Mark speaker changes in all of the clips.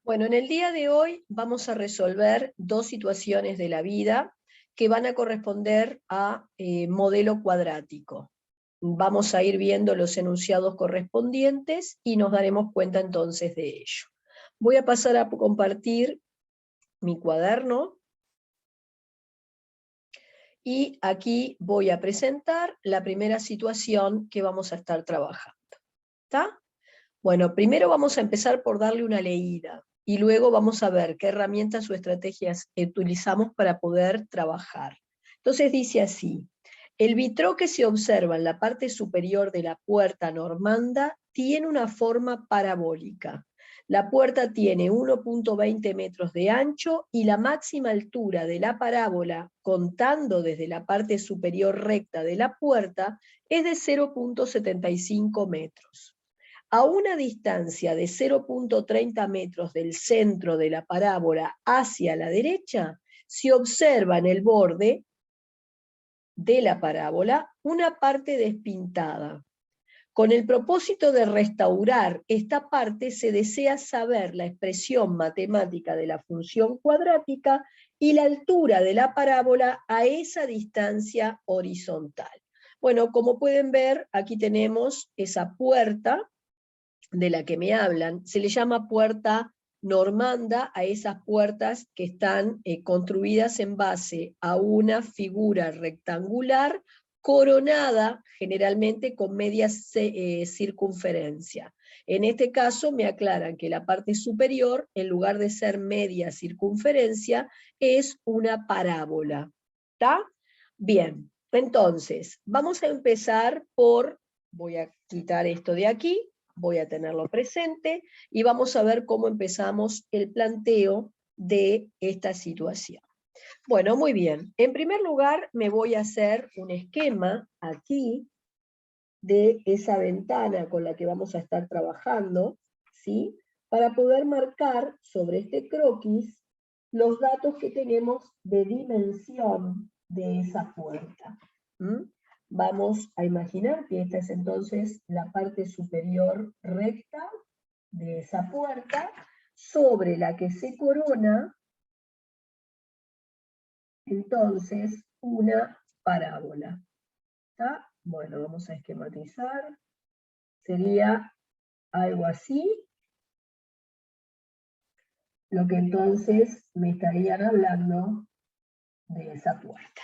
Speaker 1: Bueno, en el día de hoy vamos a resolver dos situaciones de la vida que van a corresponder a modelo cuadrático. Vamos a ir viendo los enunciados correspondientes y nos daremos cuenta entonces de ello. Voy a pasar a compartir mi cuaderno y aquí voy a presentar la primera situación que vamos a estar trabajando. ¿Está? Bueno, primero vamos a empezar por darle una leída y luego vamos a ver qué herramientas o estrategias utilizamos para poder trabajar. Entonces dice así: el vitró que se observa en la parte superior de la puerta normanda tiene una forma parabólica. La puerta tiene 1,20 metros de ancho y la máxima altura de la parábola, contando desde la parte superior recta de la puerta, es de 0,75 metros. A una distancia de 0,30 metros del centro de la parábola hacia la derecha, se observa en el borde de la parábola una parte despintada. Con el propósito de restaurar esta parte, se desea saber la expresión matemática de la función cuadrática y la altura de la parábola a esa distancia horizontal. Bueno, como pueden ver, aquí tenemos esa puerta de la que me hablan. Se le llama puerta normanda a esas puertas que están construidas en base a una figura rectangular coronada generalmente con media circunferencia. En este caso me aclaran que la parte superior, en lugar de ser media circunferencia, es una parábola. ¿Está? Bien, entonces, vamos a empezar por, voy a quitar esto de aquí, voy a tenerlo presente, y vamos a ver cómo empezamos el planteo de esta situación. Bueno, muy bien. En primer lugar, me voy a hacer un esquema aquí de esa ventana con la que vamos a estar trabajando, ¿sí? Para poder marcar sobre este croquis los datos que tenemos de dimensión de esa puerta. Vamos a imaginar que esta es entonces la parte superior recta de esa puerta, sobre la que se corona entonces una parábola. ¿Está? Bueno, vamos a esquematizar. Sería algo así, lo que entonces me estarían hablando de esa puerta.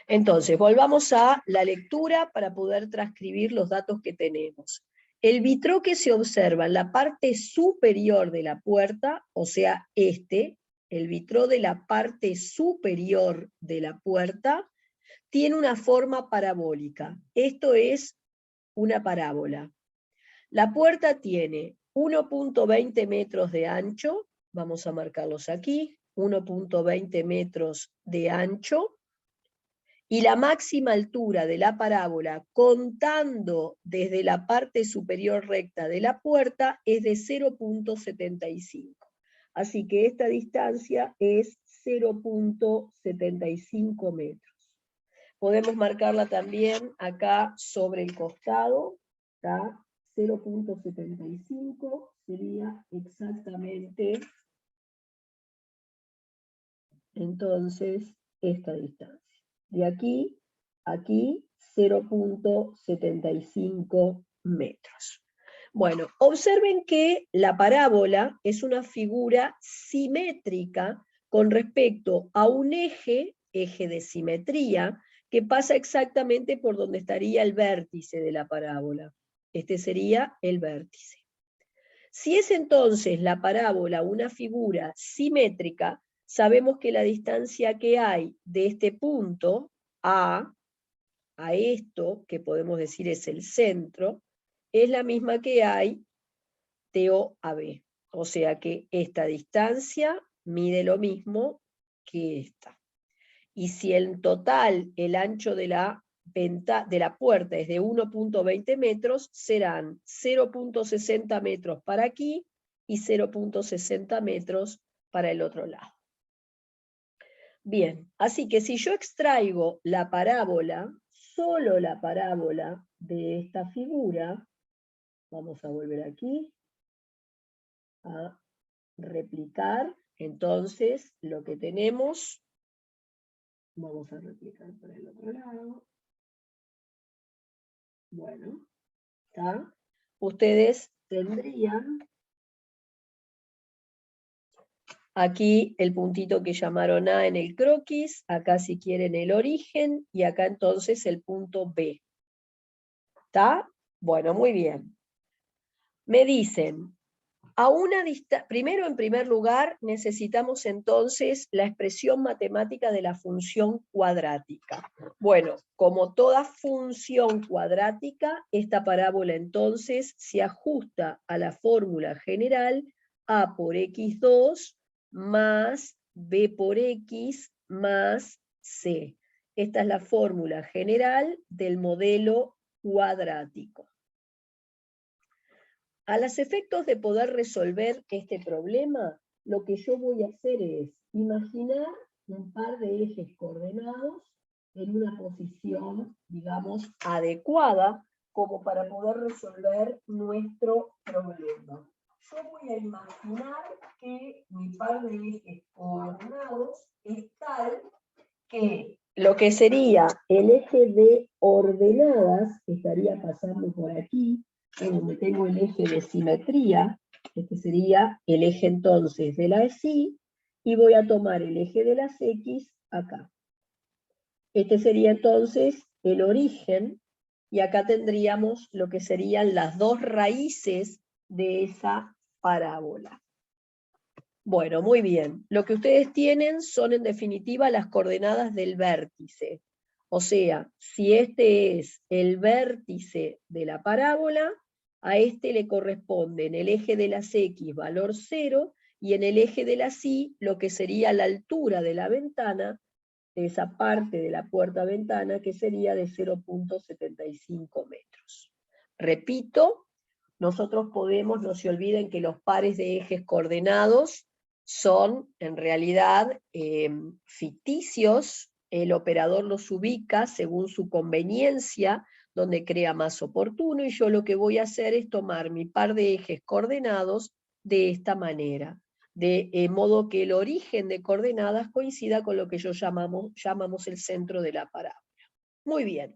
Speaker 1: Entonces, volvamos a la lectura para poder transcribir los datos que tenemos. El vitró que se observa en la parte superior de la puerta, o sea, el vitró de la parte superior de la puerta, tiene una forma parabólica. Esto es una parábola. La puerta tiene 1,20 metros de ancho, vamos a marcarlos aquí, 1,20 metros de ancho, y la máxima altura de la parábola, contando desde la parte superior recta de la puerta, es de 0,75. Así que esta distancia es 0,75 metros. Podemos marcarla también acá sobre el costado, ¿está? 0,75 sería exactamente entonces esta distancia. De aquí a aquí, 0,75 metros. Bueno, observen que la parábola es una figura simétrica con respecto a un eje de simetría, que pasa exactamente por donde estaría el vértice de la parábola. Este sería el vértice. Si es entonces la parábola una figura simétrica, sabemos que la distancia que hay de este punto a esto, que podemos decir es el centro, es la misma que hay de O a B. O sea que esta distancia mide lo mismo que esta. Y si en total el ancho de la puerta es de 1,20 metros, serán 0,60 metros para aquí y 0,60 metros para el otro lado. Bien, así que si yo extraigo la parábola, solo la parábola de esta figura, vamos a volver aquí a replicar, entonces, lo que tenemos, vamos a replicar por el otro lado. Bueno, ¿está? Ustedes tendrían aquí el puntito que llamaron A en el croquis, acá si quieren el origen, y acá entonces el punto B. ¿Está? Bueno, muy bien. Me dicen, primero, en primer lugar, necesitamos entonces la expresión matemática de la función cuadrática. Bueno, como toda función cuadrática, esta parábola entonces se ajusta a la fórmula general a por x2 más b por x más c. Esta es la fórmula general del modelo cuadrático. A los efectos de poder resolver este problema, lo que yo voy a hacer es imaginar un par de ejes coordenados en una posición, digamos, adecuada, como para poder resolver nuestro problema. Yo voy a imaginar que mi par de ejes coordenados es tal que lo que sería el eje de ordenadas estaría pasando por aquí, en donde tengo el eje de simetría, este sería el eje entonces de las Y, y voy a tomar el eje de las X acá. Este sería entonces el origen, y acá tendríamos lo que serían las dos raíces de esa parábola. Bueno, muy bien. Lo que ustedes tienen son en definitiva las coordenadas del vértice. O sea, si este es el vértice de la parábola, a este le corresponde en el eje de las X valor 0 y en el eje de las Y lo que sería la altura de la ventana, de esa parte de la puerta-ventana, que sería de 0.75 metros. Repito, nosotros podemos, no se olviden que los pares de ejes coordenados son en realidad ficticios, el operador los ubica según su conveniencia, donde crea más oportuno, y yo lo que voy a hacer es tomar mi par de ejes coordenados de esta manera, de modo que el origen de coordenadas coincida con lo que llamamos el centro de la parábola. Muy bien.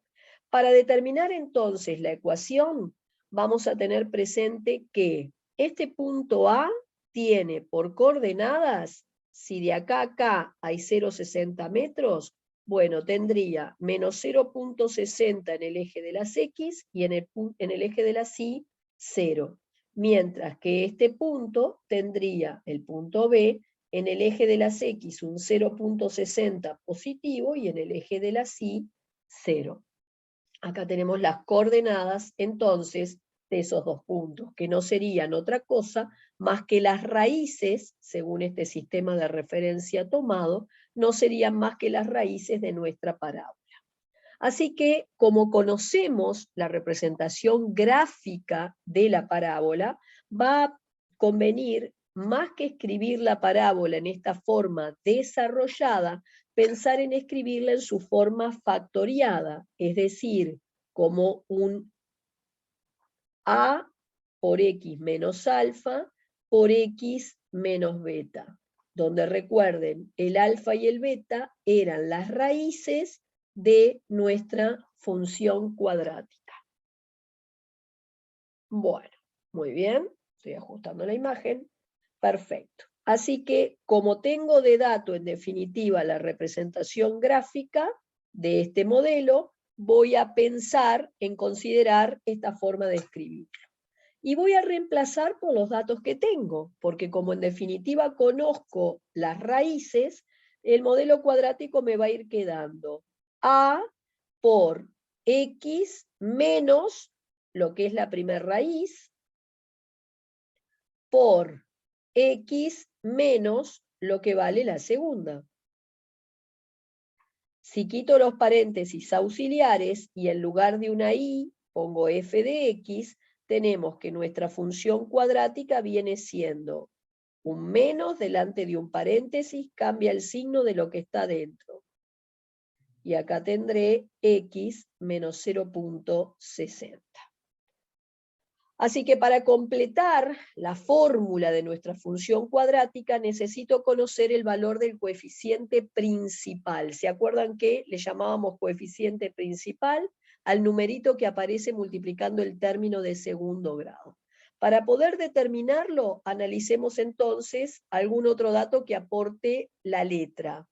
Speaker 1: Para determinar entonces la ecuación, vamos a tener presente que este punto A tiene por coordenadas, si de acá a acá hay 0,60 metros, bueno, tendría menos 0,60 en el eje de las X y en el eje de las Y, 0. Mientras que este punto tendría, el punto B, en el eje de las X un 0,60 positivo y en el eje de las Y, 0. Acá tenemos las coordenadas, entonces, de esos dos puntos, que no serían otra cosa más que las raíces, según este sistema de referencia tomado, no serían más que las raíces de nuestra parábola. Así que, como conocemos la representación gráfica de la parábola, va a convenir, más que escribir la parábola en esta forma desarrollada, pensar en escribirla en su forma factoriada, es decir, como un A por X menos alfa por X menos beta, donde recuerden, el alfa y el beta eran las raíces de nuestra función cuadrática. Bueno, muy bien, estoy ajustando la imagen, perfecto. Así que, como tengo de dato en definitiva la representación gráfica de este modelo, voy a pensar en considerar esta forma de escribirlo. Y voy a reemplazar por los datos que tengo, porque como en definitiva conozco las raíces, el modelo cuadrático me va a ir quedando A por X menos lo que es la primera raíz, por X menos lo que vale la segunda. Si quito los paréntesis auxiliares y en lugar de una Y pongo f de x, tenemos que nuestra función cuadrática viene siendo un menos delante de un paréntesis, cambia el signo de lo que está dentro. Y acá tendré x menos 0.60. Así que para completar la fórmula de nuestra función cuadrática necesito conocer el valor del coeficiente principal. ¿Se acuerdan que le llamábamos coeficiente principal al numerito que aparece multiplicando el término de segundo grado? Para poder determinarlo, analicemos entonces algún otro dato que aporte la letra.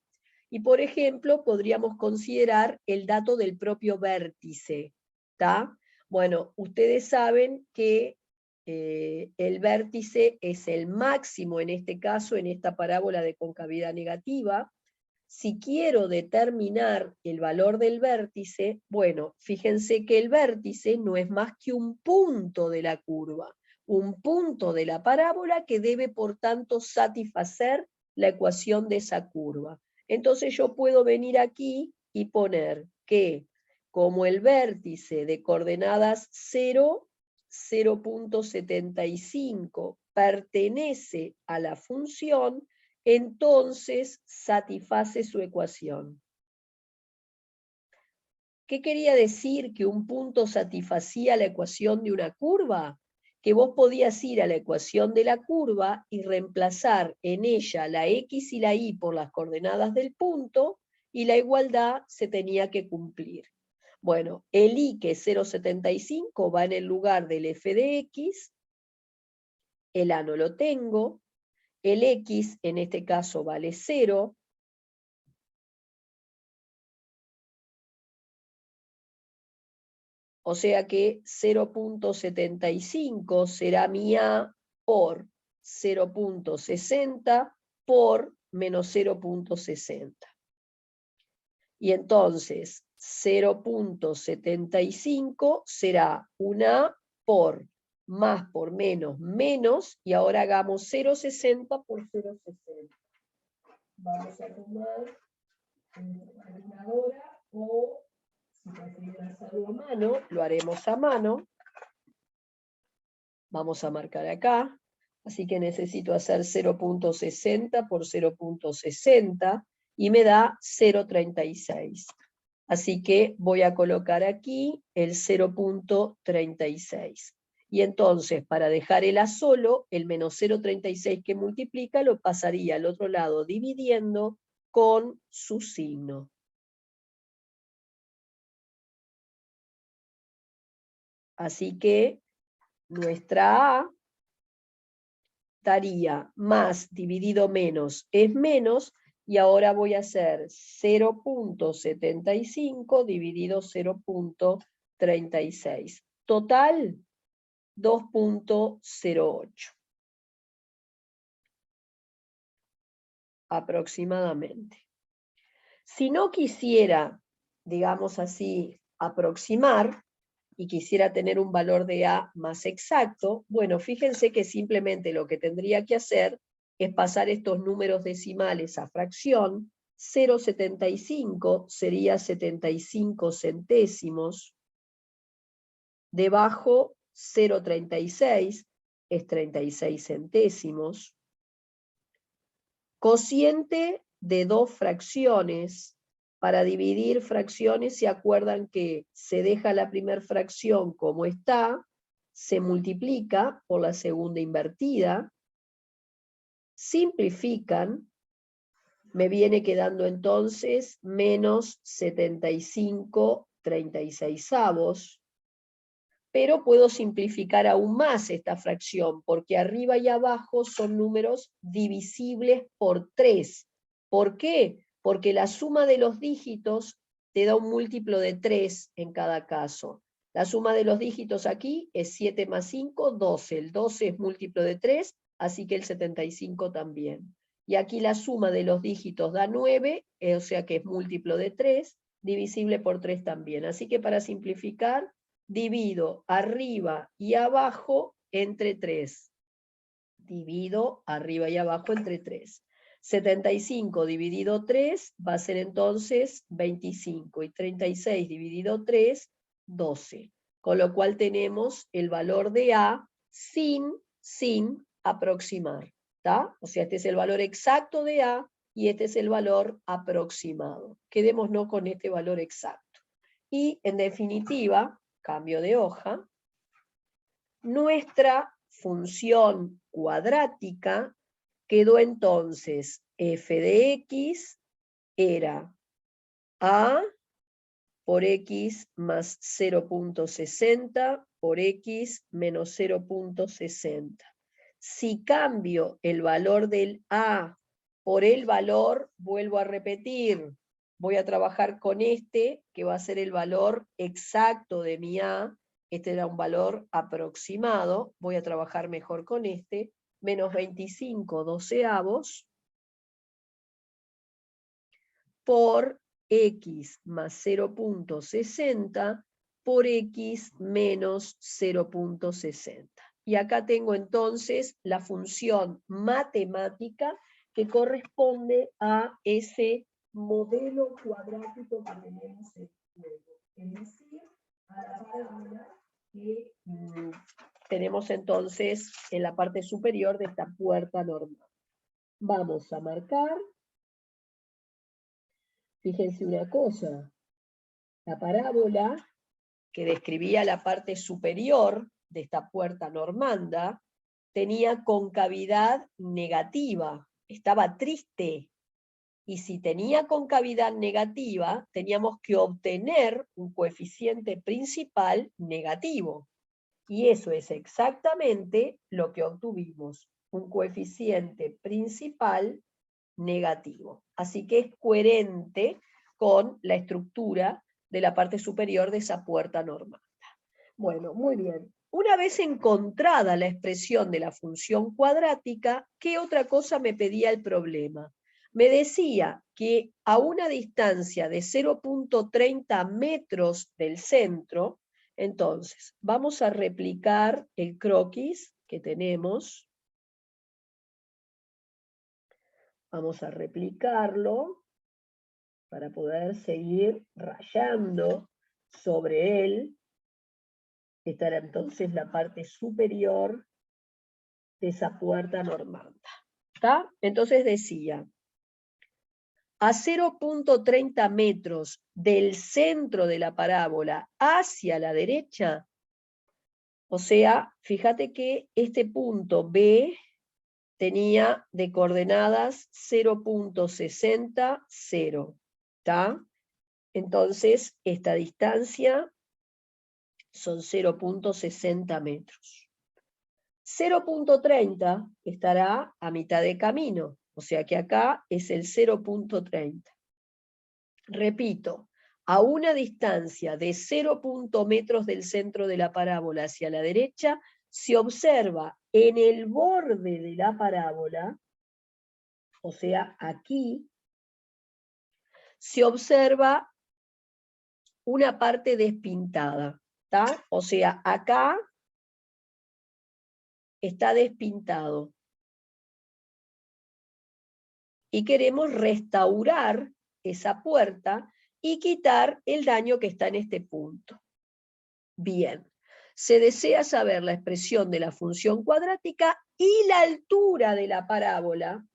Speaker 1: Y por ejemplo, podríamos considerar el dato del propio vértice, ¿está? Bueno, ustedes saben que el vértice es el máximo en este caso, en esta parábola de concavidad negativa. Si quiero determinar el valor del vértice, bueno, fíjense que el vértice no es más que un punto de la curva, un punto de la parábola que debe por tanto satisfacer la ecuación de esa curva. Entonces yo puedo venir aquí y poner que como el vértice de coordenadas 0, 0.75 pertenece a la función, entonces satisface su ecuación. ¿Qué quería decir que un punto satisfacía la ecuación de una curva? Que vos podías ir a la ecuación de la curva y reemplazar en ella la x y la y por las coordenadas del punto, y la igualdad se tenía que cumplir. Bueno, el y, que es 0,75, va en el lugar del f de x, el a no lo tengo, el x en este caso vale 0, o sea que 0.75 será mi A por 0.60 por menos 0.60. Y entonces 0.75 será una A por más por menos menos, y ahora hagamos 0.60 por 0.60. Vamos a tomar una calculadora o si prefieren hacerlo a mano, lo haremos a mano. Vamos a marcar acá. Así que necesito hacer 0.60 por 0.60 y me da 0.36. Así que voy a colocar aquí el 0.36. Y entonces, para dejar el A solo, el menos 0.36 que multiplica lo pasaría al otro lado dividiendo con su signo. Así que nuestra A daría más dividido menos es menos, y ahora voy a hacer 0.75 dividido 0.36. Total, 2.08. Aproximadamente. Si no quisiera, digamos así, aproximar, y quisiera tener un valor de A más exacto, bueno, fíjense que simplemente lo que tendría que hacer es pasar estos números decimales a fracción. 0,75 sería 75 centésimos, debajo 0,36 es 36 centésimos, cociente de dos fracciones. Para dividir fracciones, se acuerdan que se deja la primera fracción como está, se multiplica por la segunda invertida, simplifican, me viene quedando entonces menos 75/36, pero puedo simplificar aún más esta fracción, porque arriba y abajo son números divisibles por 3. ¿Por qué? Porque la suma de los dígitos te da un múltiplo de 3 en cada caso. La suma de los dígitos aquí es 7 más 5, 12. El 12 es múltiplo de 3, así que el 75 también. Y aquí la suma de los dígitos da 9, o sea que es múltiplo de 3, divisible por 3 también. Así que para simplificar, divido arriba y abajo entre 3. Divido arriba y abajo entre 3. 75 dividido 3 va a ser entonces 25. Y 36 dividido 3, 12. Con lo cual tenemos el valor de A sin aproximar. ¿Tá? O sea, este es el valor exacto de A y este es el valor aproximado. Quedémonos con este valor exacto. Y en definitiva, cambio de hoja. Nuestra función cuadrática quedó entonces f de x era a por x más 0.60 por x menos 0.60. Si cambio el valor del a por el valor, vuelvo a repetir, voy a trabajar con este, que va a ser el valor exacto de mi a. Este era un valor aproximado, voy a trabajar mejor con este, menos 25 doceavos por x más 0.60 por x menos 0.60. Y acá tengo entonces la función matemática que corresponde a ese modelo cuadrático que tenemos en juego. Es decir, a la parábola que tenemos entonces en la parte superior de esta puerta normal. Vamos a marcar. Fíjense una cosa, la parábola que describía la parte superior de esta puerta normanda tenía concavidad negativa, estaba triste. Y si tenía concavidad negativa, teníamos que obtener un coeficiente principal negativo. Y eso es exactamente lo que obtuvimos, un coeficiente principal negativo. Así que es coherente con la estructura de la parte superior de esa puerta normanda. Bueno, muy bien. Una vez encontrada la expresión de la función cuadrática, ¿qué otra cosa me pedía el problema? Me decía que a una distancia de 0.30 metros del centro, entonces vamos a replicar el croquis que tenemos. Vamos a replicarlo para poder seguir rayando sobre él. Esta era entonces la parte superior de esa puerta normanda. ¿Está? Entonces decía, a 0.30 metros del centro de la parábola hacia la derecha, o sea, fíjate que este punto B tenía de coordenadas 0.60, 0. ¿Está? Entonces, esta distancia son 0.60 metros. 0.30 estará a mitad de camino, o sea que acá es el 0.30. Repito, a una distancia de 0 metros del centro de la parábola hacia la derecha, se observa en el borde de la parábola, o sea, aquí, se observa una parte despintada, ¿tá? O sea, acá está despintado. Y queremos restaurar esa puerta y quitar el daño que está en este punto. Bien, se desea saber la expresión de la función cuadrática y la altura de la parábola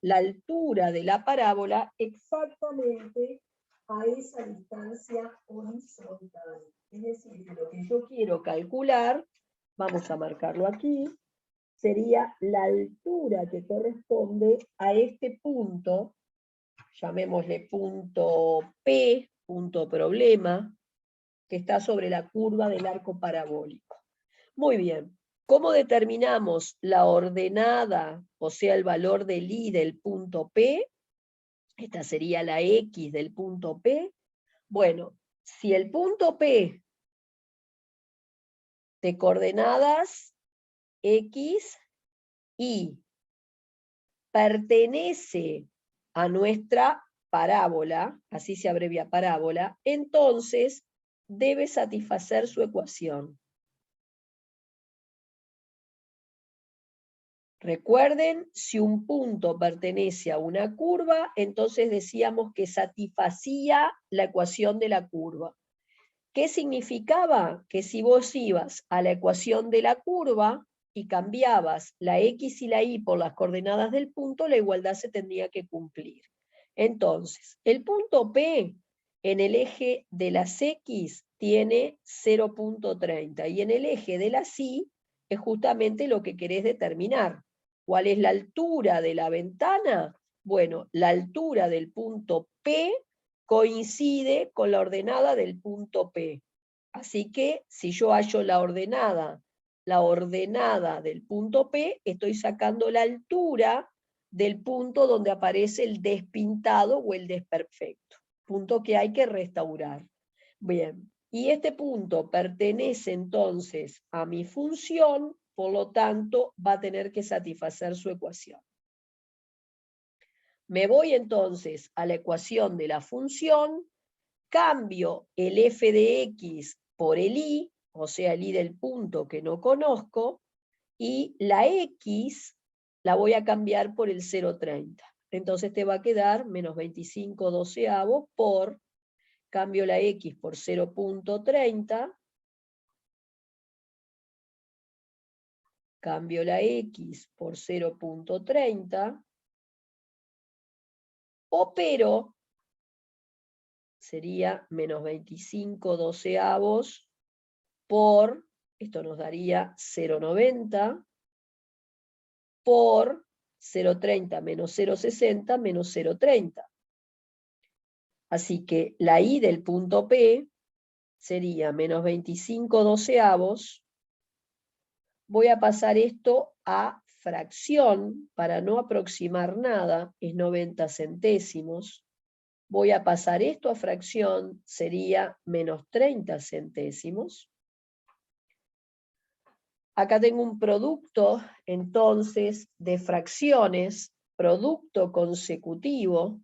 Speaker 1: exactamente a esa distancia horizontal. Es decir, que lo que yo quiero calcular, vamos a marcarlo aquí, sería la altura que corresponde a este punto, llamémosle punto P, punto problema, que está sobre la curva del arco parabólico. Muy bien, ¿cómo determinamos la ordenada, o sea, el valor del I del punto P? Esta sería la X del punto P. Bueno, si el punto P de coordenadas X, Y pertenece a nuestra parábola, así se abrevia parábola, entonces debe satisfacer su ecuación. Recuerden, si un punto pertenece a una curva, entonces decíamos que satisfacía la ecuación de la curva. ¿Qué significaba? Que si vos ibas a la ecuación de la curva y cambiabas la X y la Y por las coordenadas del punto, la igualdad se tendría que cumplir. Entonces, el punto P en el eje de las X tiene 0.30 y en el eje de las Y es justamente lo que querés determinar. ¿Cuál es la altura de la ventana? Bueno, la altura del punto P coincide con la ordenada del punto P. Así que si yo hallo la ordenada del punto P, estoy sacando la altura del punto donde aparece el despintado o el desperfecto, punto que hay que restaurar. Bien, y este punto pertenece entonces a mi función, por lo tanto va a tener que satisfacer su ecuación. Me voy entonces a la ecuación de la función, cambio el f de x por el y, o sea, el y del punto que no conozco, y la x la voy a cambiar por el 0,30. Entonces te va a quedar menos 25 doceavos por, cambio la x por 0,30, cambio la x por 0,30, opero, sería menos 25 doceavos por, esto nos daría 0,90, por 0,30 menos 0,60 menos 0,30. Así que la y del punto P sería menos 25 doceavos. Voy a pasar esto a fracción, para no aproximar nada, es 90 centésimos. Voy a pasar esto a fracción, sería menos 30 centésimos. Acá tengo un producto, entonces, de fracciones, producto consecutivo.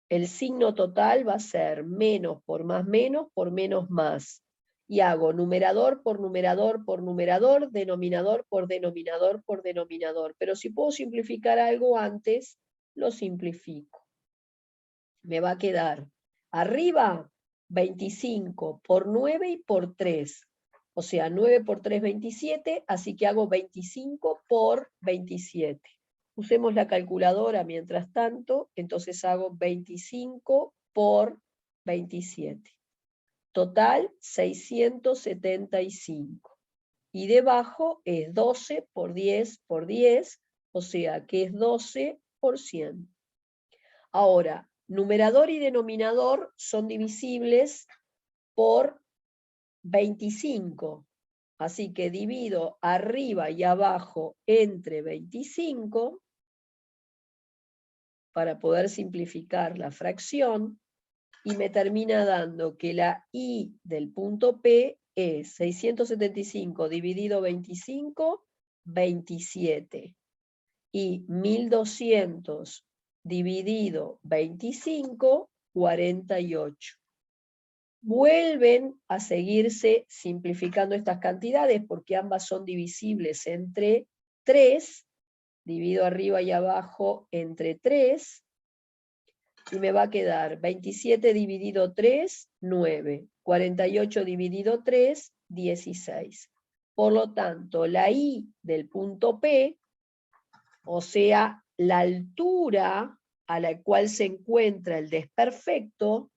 Speaker 1: El signo total va a ser menos por menos más. Y hago numerador por numerador por numerador, denominador por denominador por denominador. Pero si puedo simplificar algo antes, lo simplifico. Me va a quedar arriba 25 por 9 y por 3. O sea, 9 por 3, 27, así que hago 25 por 27. Usemos la calculadora mientras tanto, entonces hago 25 por 27. Total, 675. Y debajo es 12 por 10 por 10, o sea que es 12%. Ahora, numerador y denominador son divisibles por 25. Así que divido arriba y abajo entre 25 para poder simplificar la fracción, y me termina dando que la y del punto P es 675 dividido 25, 27. Y 1200 dividido 25, 48. Vuelven a seguirse simplificando estas cantidades porque ambas son divisibles entre 3, divido arriba y abajo entre 3, y me va a quedar 27 dividido 3, 9, 48 dividido 3, 16. Por lo tanto, la y del punto P, o sea, la altura a la cual se encuentra el desperfecto,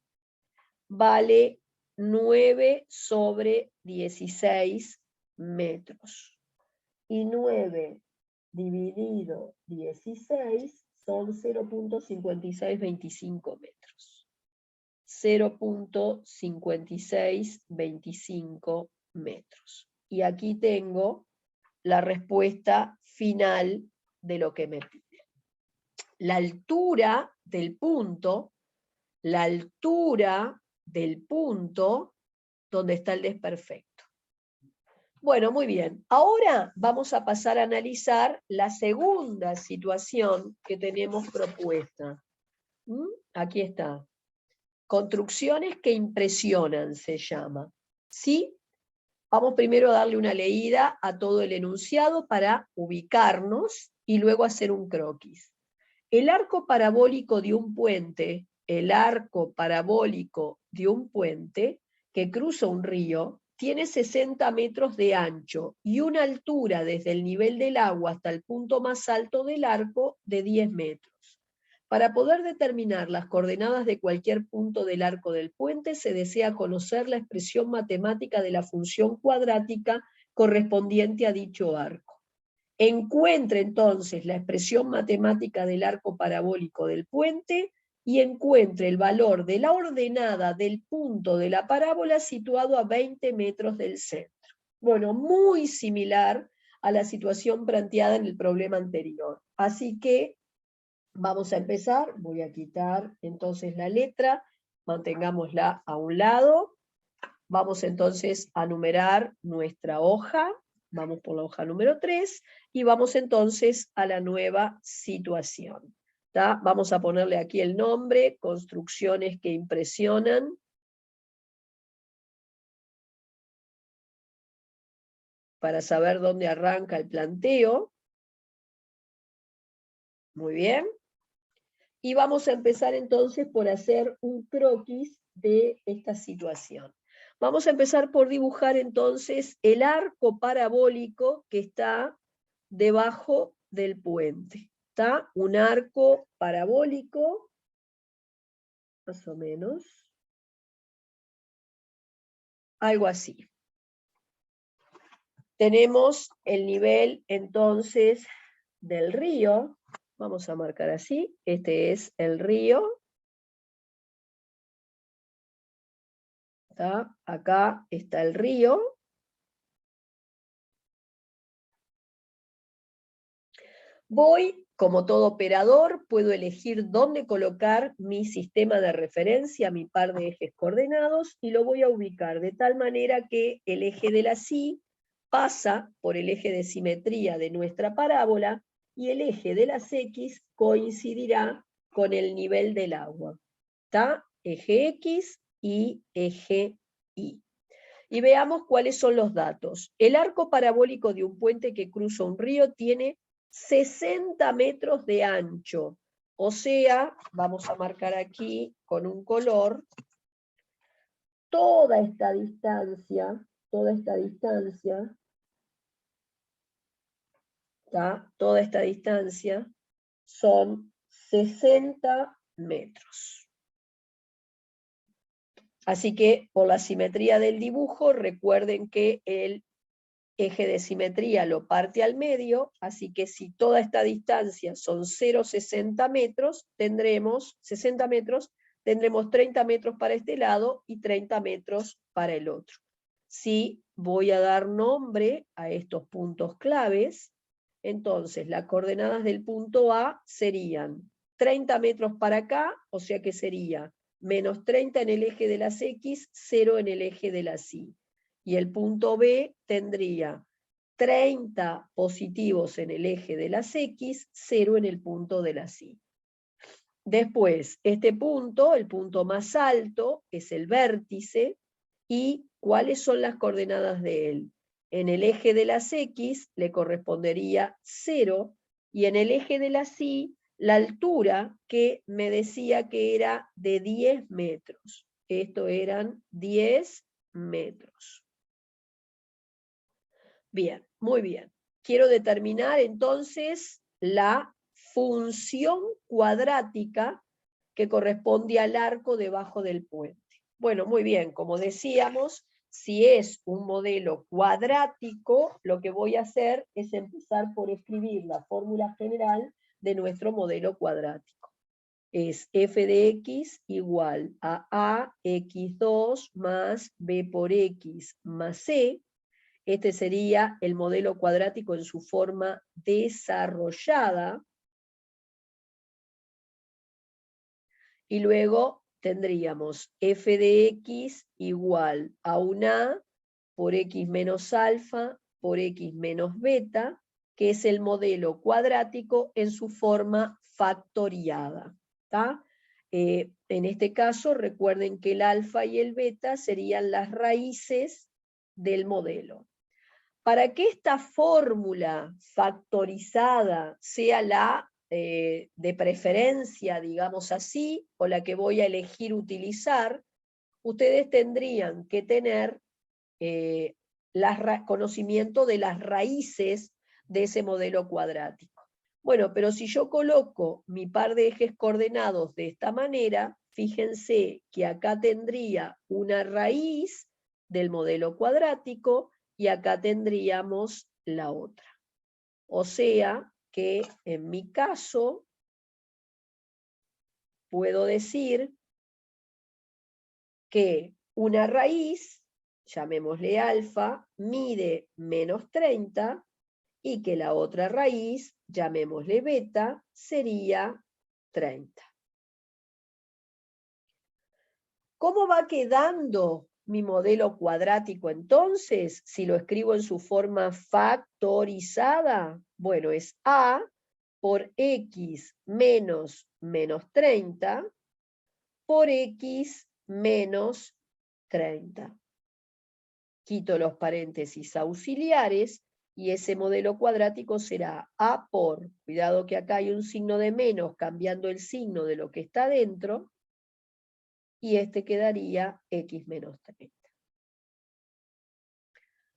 Speaker 1: vale 9 sobre 16 metros. Y 9 dividido 16 son 0,5625 metros. 0,5625 metros. Y aquí tengo la respuesta final de lo que me pide. La altura del punto donde está el desperfecto. Bueno, muy bien. Ahora vamos a pasar a analizar la segunda situación que tenemos propuesta. Aquí está. Construcciones que impresionan se llama. ¿Sí? Vamos primero a darle una leída a todo el enunciado para ubicarnos y luego hacer un croquis. El arco parabólico de un puente, que cruza un río, tiene 60 metros de ancho y una altura desde el nivel del agua hasta el punto más alto del arco de 10 metros. Para poder determinar las coordenadas de cualquier punto del arco del puente, se desea conocer la expresión matemática de la función cuadrática correspondiente a dicho arco. Encuentre entonces la expresión matemática del arco parabólico del puente y encuentre el valor de la ordenada del punto de la parábola situado a 20 metros del centro. Bueno, muy similar a la situación planteada en el problema anterior. Así que vamos a empezar. Voy a quitar entonces la letra, mantengámosla a un lado. Vamos entonces a numerar nuestra hoja. Vamos por la hoja número 3 y vamos entonces a la nueva situación. ¿Tá? Vamos a ponerle aquí el nombre, construcciones que impresionan. Para saber dónde arranca el planteo. Muy bien. Y vamos a empezar entonces por hacer un croquis de esta situación. Vamos a empezar por dibujar entonces el arco parabólico que está debajo del puente. ¿Está? Un arco parabólico, más o menos. Algo así. Tenemos el nivel entonces del río. Vamos a marcar así. Este es el río. ¿Está? Acá está el río. Voy, como todo operador, puedo elegir dónde colocar mi sistema de referencia, mi par de ejes coordenados, y lo voy a ubicar de tal manera que el eje de la Y pasa por el eje de simetría de nuestra parábola, y el eje de las X coincidirá con el nivel del agua. ¿Está? Eje X y eje Y. Y veamos cuáles son los datos. El arco parabólico de un puente que cruza un río tiene 60 metros de ancho. O sea, vamos a marcar aquí con un color, toda esta distancia, ¿tá? Toda esta distancia son 60 metros. Así que por la simetría del dibujo, recuerden que el eje de simetría lo parte al medio, así que si toda esta distancia son 0,60 metros, tendremos 60 metros, tendremos 30 metros para este lado y 30 metros para el otro. Si voy a dar nombre a estos puntos claves, entonces las coordenadas del punto A serían 30 metros para acá, o sea que sería menos 30 en el eje de las X, 0 en el eje de las Y. Y el punto B tendría 30 positivos en el eje de las X, 0 en el punto de las Y. Después, este punto, el punto más alto, es el vértice, y ¿cuáles son las coordenadas de él? En el eje de las X le correspondería 0, y en el eje de las Y, la altura que me decía que era de 10 metros. Esto eran 10 metros. Bien, muy bien. Quiero determinar entonces la función cuadrática que corresponde al arco debajo del puente. Bueno, muy bien, como decíamos, si es un modelo cuadrático, lo que voy a hacer es empezar por escribir la fórmula general de nuestro modelo cuadrático. Es f de x igual a x2 más b por x más c. Este sería el modelo cuadrático en su forma desarrollada. Y luego tendríamos f de x igual a un a por x menos alfa por x menos beta, que es el modelo cuadrático en su forma factoriada. ¿Tá? En este caso, recuerden que el alfa y el beta serían las raíces del modelo. Para que esta fórmula factorizada sea la de preferencia, digamos así, o la que voy a elegir utilizar, ustedes tendrían que tener conocimiento de las raíces de ese modelo cuadrático. Bueno, pero si yo coloco mi par de ejes coordenados de esta manera, fíjense que acá tendría una raíz del modelo cuadrático y acá tendríamos la otra. O sea que en mi caso puedo decir que una raíz, llamémosle alfa, mide menos 30 y que la otra raíz, llamémosle beta, sería 30. ¿Cómo va quedando mi modelo cuadrático entonces, si lo escribo en su forma factorizada? Bueno, es A por X menos 30 por X menos 30. Quito los paréntesis auxiliares y ese modelo cuadrático será A por, cuidado que acá hay un signo de menos cambiando el signo de lo que está dentro, y este quedaría X menos 30.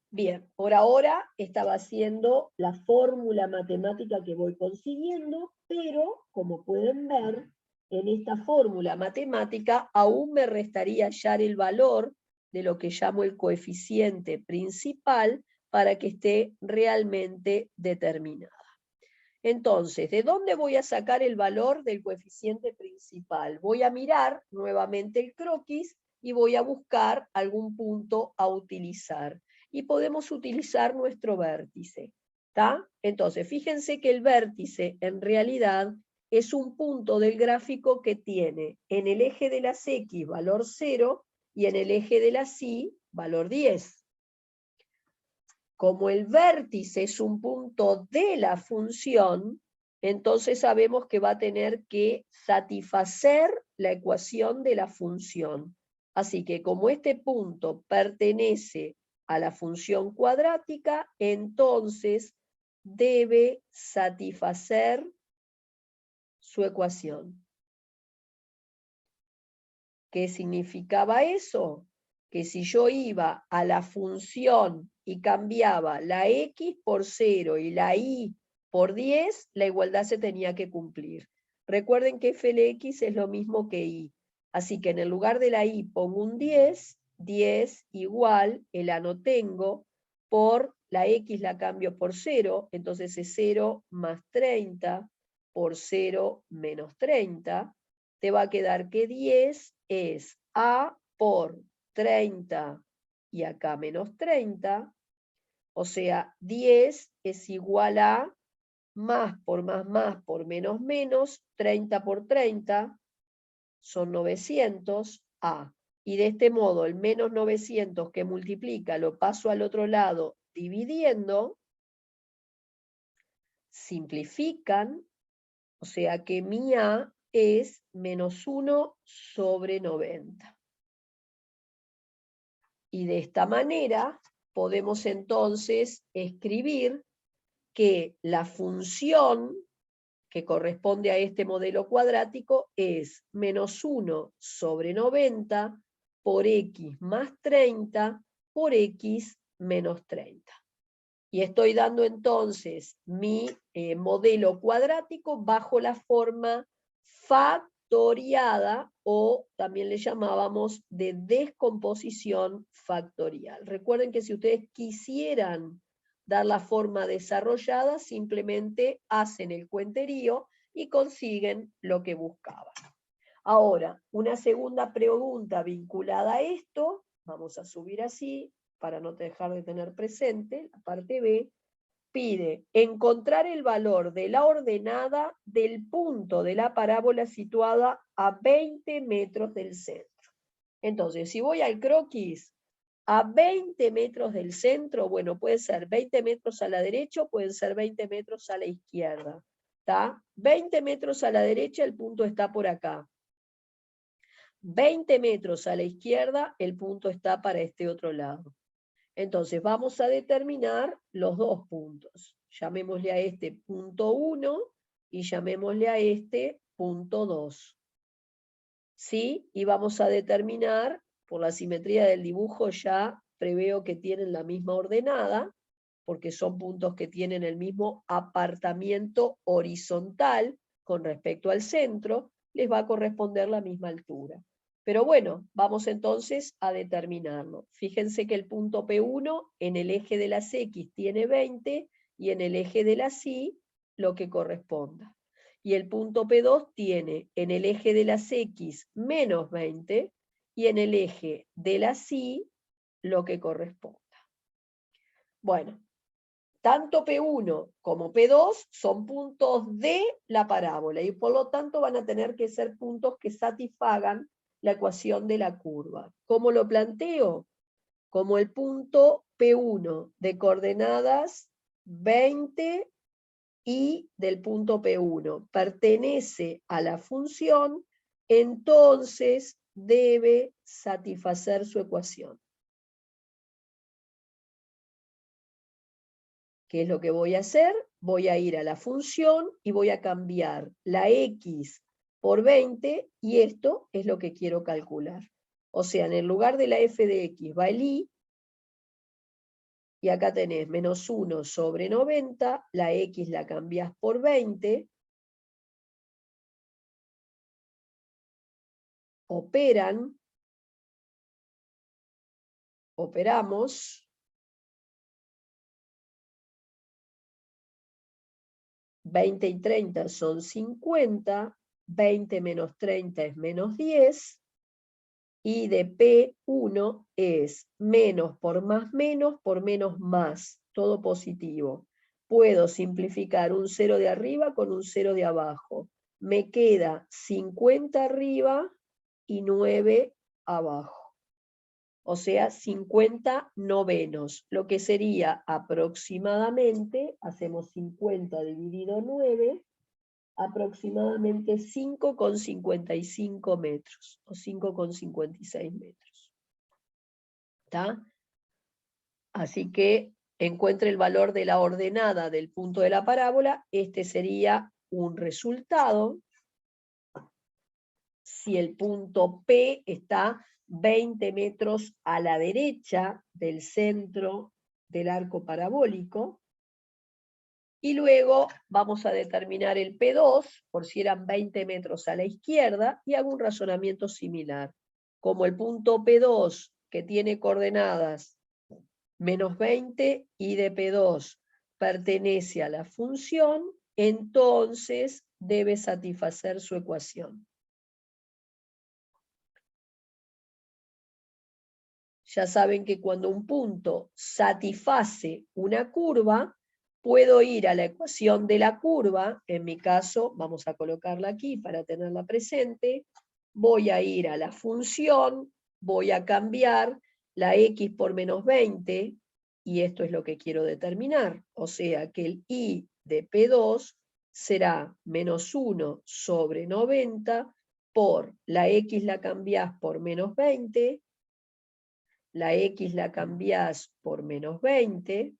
Speaker 1: Bien, por ahora estaba haciendo la fórmula matemática que voy consiguiendo, pero como pueden ver, en esta fórmula matemática aún me restaría hallar el valor de lo que llamo el coeficiente principal para que esté realmente determinada. Entonces, ¿de dónde voy a sacar el valor del coeficiente principal? Voy a mirar nuevamente el croquis y voy a buscar algún punto a utilizar. Y podemos utilizar nuestro vértice, ¿está? Entonces, fíjense que el vértice en realidad es un punto del gráfico que tiene en el eje de las X valor 0 y en el eje de las Y valor 10. Como el vértice es un punto de la función, entonces sabemos que va a tener que satisfacer la ecuación de la función. Así que como este punto pertenece a la función cuadrática, entonces debe satisfacer su ecuación. ¿Qué significaba eso? Que si yo iba a la función y cambiaba la X por 0 y la Y por 10, la igualdad se tenía que cumplir. Recuerden que FLX es lo mismo que Y. Así que en el lugar de la Y pongo un 10, 10 igual, el A no tengo, por la X la cambio por 0, entonces es 0 más 30 por 0 menos 30. Te va a quedar que 10 es A por 30 y acá menos 30, o sea, 10 es igual a más por menos, 30 por 30, son 900, A. Y de este modo el menos 900 que multiplica lo paso al otro lado dividiendo, simplifican, o sea que mi A es menos 1 sobre 90. Y de esta manera podemos entonces escribir que la función que corresponde a este modelo cuadrático es menos 1 sobre 90 por X más 30 por X menos 30. Y estoy dando entonces mi modelo cuadrático bajo la forma factoriada, o también le llamábamos de descomposición factorial. Recuerden que si ustedes quisieran dar la forma desarrollada, simplemente hacen el cuenterío y consiguen lo que buscaban. Ahora, una segunda pregunta vinculada a esto, vamos a subir así, para no dejar de tener presente, la parte B, pide encontrar el valor de la ordenada del punto de la parábola situada a 20 metros del centro. Entonces, si voy al croquis, a 20 metros del centro, bueno, puede ser 20 metros a la derecha, pueden ser 20 metros a la izquierda. ¿Está? 20 metros a la derecha, el punto está por acá. 20 metros a la izquierda, el punto está para este otro lado. Entonces vamos a determinar los dos puntos. Llamémosle a este punto 1 y llamémosle a este punto 2. ¿Sí? Y vamos a determinar, por la simetría del dibujo ya preveo que tienen la misma ordenada, porque son puntos que tienen el mismo apartamiento horizontal con respecto al centro, les va a corresponder la misma altura. Pero bueno, vamos entonces a determinarlo. Fíjense que el punto P1 en el eje de las X tiene 20 y en el eje de las Y lo que corresponda. Y el punto P2 tiene en el eje de las X menos 20 y en el eje de las Y lo que corresponda. Bueno, tanto P1 como P2 son puntos de la parábola y por lo tanto van a tener que ser puntos que satisfagan la ecuación de la curva. ¿Cómo lo planteo? Como el punto P1 de coordenadas 20 y del punto P1 pertenece a la función, entonces debe satisfacer su ecuación. ¿Qué es lo que voy a hacer? Voy a ir a la función y voy a cambiar la x por 20 y esto es lo que quiero calcular. O sea, en el lugar de la f de x va el y acá tenés menos 1 sobre 90, la x la cambiás por 20, operamos, 20 y 30 son 50, 20 menos 30 es menos 10, y de P1 es menos por menos más, todo positivo. Puedo simplificar un 0 de arriba con un 0 de abajo. Me queda 50 arriba y 9 abajo. O sea, 50 novenos, lo que sería aproximadamente, hacemos 50 dividido 9, aproximadamente 5,55 metros o 5,56 metros. ¿Está? Así que encuentre el valor de la ordenada del punto de la parábola. Este sería un resultado si el punto P está 20 metros a la derecha del centro del arco parabólico. Y luego vamos a determinar el P2, por si eran 20 metros a la izquierda, y hago un razonamiento similar. Como el punto P2, que tiene coordenadas menos 20, y de P2 pertenece a la función, entonces debe satisfacer su ecuación. Ya saben que cuando un punto satisface una curva, puedo ir a la ecuación de la curva, en mi caso, vamos a colocarla aquí para tenerla presente, voy a ir a la función, voy a cambiar la x por menos 20, y esto es lo que quiero determinar, o sea que el y de P2 será menos 1 sobre 90 por la x la cambiás por menos 20, la x la cambiás por menos 20,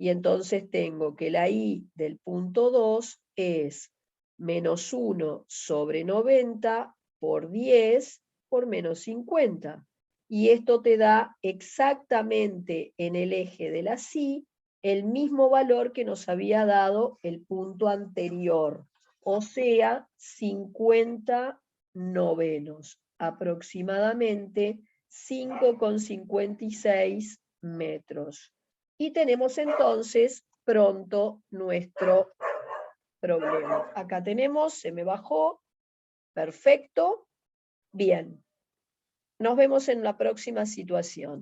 Speaker 1: y entonces tengo que la y del punto 2 es menos 1 sobre 90 por 10 por menos 50. Y esto te da exactamente en el eje de la y el mismo valor que nos había dado el punto anterior, o sea, 50 novenos, aproximadamente 5,56 metros. Y tenemos entonces pronto nuestro problema. Acá tenemos, se me bajó, perfecto, bien. Nos vemos en la próxima situación.